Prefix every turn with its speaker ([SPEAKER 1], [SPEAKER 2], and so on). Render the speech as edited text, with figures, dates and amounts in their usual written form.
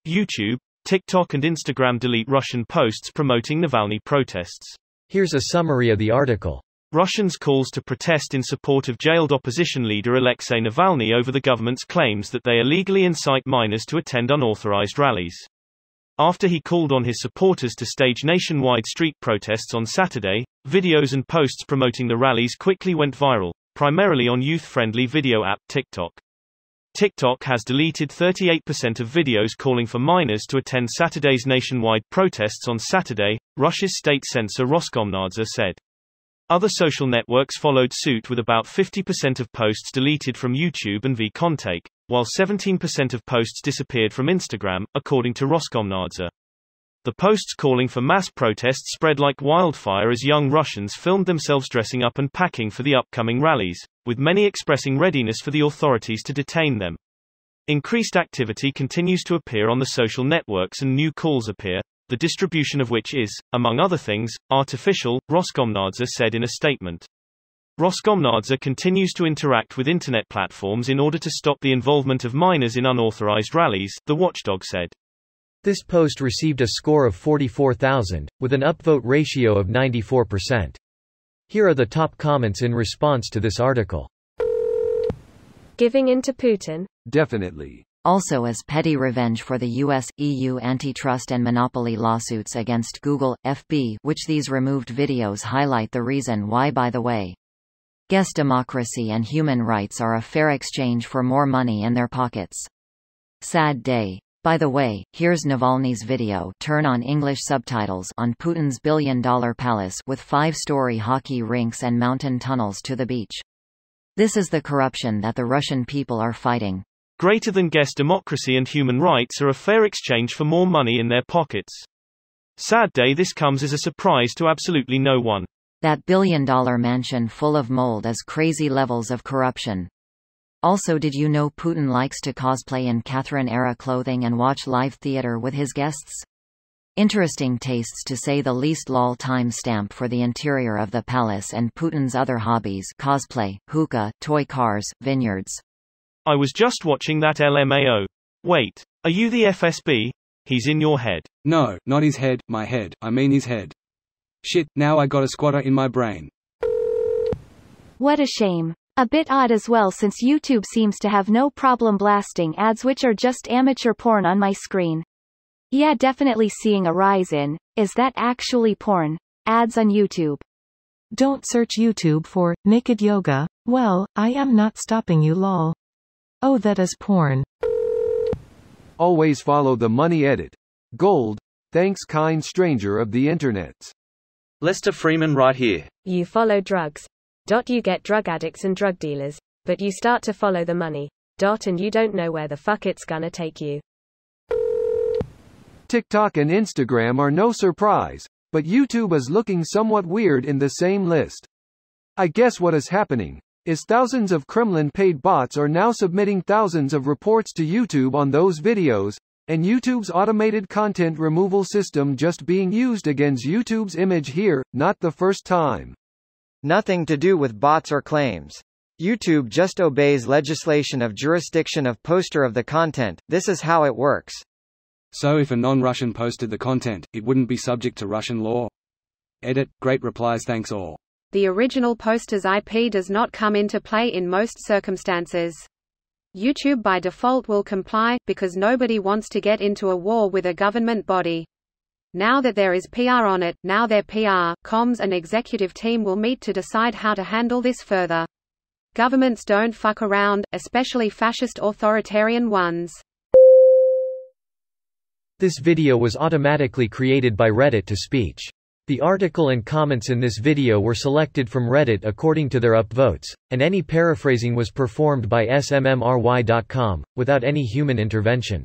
[SPEAKER 1] YouTube, TikTok and Instagram delete Russian posts promoting Navalny protests.
[SPEAKER 2] Here's a summary of the article.
[SPEAKER 1] Russians' calls to protest in support of jailed opposition leader Alexei Navalny over the government's claims that they illegally incite minors to attend unauthorized rallies. After he called on his supporters to stage nationwide street protests on Saturday, videos and posts promoting the rallies quickly went viral, primarily on youth-friendly video app TikTok. TikTok has deleted 38% of videos calling for minors to attend Saturday's nationwide protests on Saturday, Russia's state censor Roskomnadzor said. Other social networks followed suit with about 50% of posts deleted from YouTube and VKontakte, while 17% of posts disappeared from Instagram, according to Roskomnadzor. The posts calling for mass protests spread like wildfire as young Russians filmed themselves dressing up and packing for the upcoming rallies, with many expressing readiness for the authorities to detain them. Increased activity continues to appear on the social networks and new calls appear, the distribution of which is, among other things, artificial, Roskomnadzor said in a statement. Roskomnadzor continues to interact with internet platforms in order to stop the involvement of minors in unauthorized rallies, the watchdog said.
[SPEAKER 2] This post received a score of 44,000, with an upvote ratio of 94%. Here are the top comments in response to this article.
[SPEAKER 3] Giving in to Putin?
[SPEAKER 4] Definitely.
[SPEAKER 5] Also as petty revenge for the US, EU antitrust and monopoly lawsuits against Google, FB, which these removed videos highlight the reason why. By the way, guess democracy and human rights are a fair exchange for more money in their pockets. Sad day. By the way, here's Navalny's video, turn on English subtitles, on Putin's billion-dollar palace with 5-story hockey rinks and mountain tunnels to the beach. This is the corruption that the Russian people are fighting.
[SPEAKER 1] Greater than guess democracy and human rights are a fair exchange for more money in their pockets. Sad day. This comes as a surprise to absolutely no one.
[SPEAKER 5] That billion-dollar mansion full of mold is crazy levels of corruption. Also, did you know Putin likes to cosplay in Catherine-era clothing and watch live theater with his guests? Interesting tastes to say the least. Lol. Time stamp for the interior of the palace and Putin's other hobbies: cosplay, hookah, toy cars, vineyards.
[SPEAKER 1] I was just watching that LMAO. Wait, are you the FSB? He's in your head.
[SPEAKER 4] No, not his head, my head, I mean his head. Shit, now I got a squatter in my brain.
[SPEAKER 3] What a shame. A bit odd as well, since YouTube seems to have no problem blasting ads which are just amateur porn on my screen. Yeah, definitely seeing a rise in, is that actually porn? Ads on YouTube.
[SPEAKER 6] Don't search YouTube for naked yoga. Well, I am not stopping you, lol. Oh, that is porn.
[SPEAKER 4] Always follow the money edit. Gold. Thanks, kind stranger of the internets.
[SPEAKER 1] Lester Freeman right here.
[SPEAKER 3] You follow drugs. You get drug addicts and drug dealers, but you start to follow the money. And you don't know where the fuck it's gonna take you.
[SPEAKER 4] TikTok and Instagram are no surprise, but YouTube is looking somewhat weird in the same list. I guess what is happening is thousands of Kremlin-paid bots are now submitting thousands of reports to YouTube on those videos, and YouTube's automated content removal system just being used against YouTube's image here, not the first time.
[SPEAKER 7] Nothing to do with bots or claims. YouTube just obeys legislation of jurisdiction of poster of the content. This is how it works.
[SPEAKER 4] So if a non-Russian posted the content, it wouldn't be subject to Russian law? Edit. Great replies, thanks all.
[SPEAKER 8] The original poster's IP does not come into play in most circumstances. YouTube by default will comply, because nobody wants to get into a war with a government body. Now that there is PR on it, now their PR, comms and executive team will meet to decide how to handle this further. Governments don't fuck around, especially fascist authoritarian ones.
[SPEAKER 2] This video was automatically created by Reddit to speech. The article and comments in this video were selected from Reddit according to their upvotes, and any paraphrasing was performed by smmry.com, without any human intervention.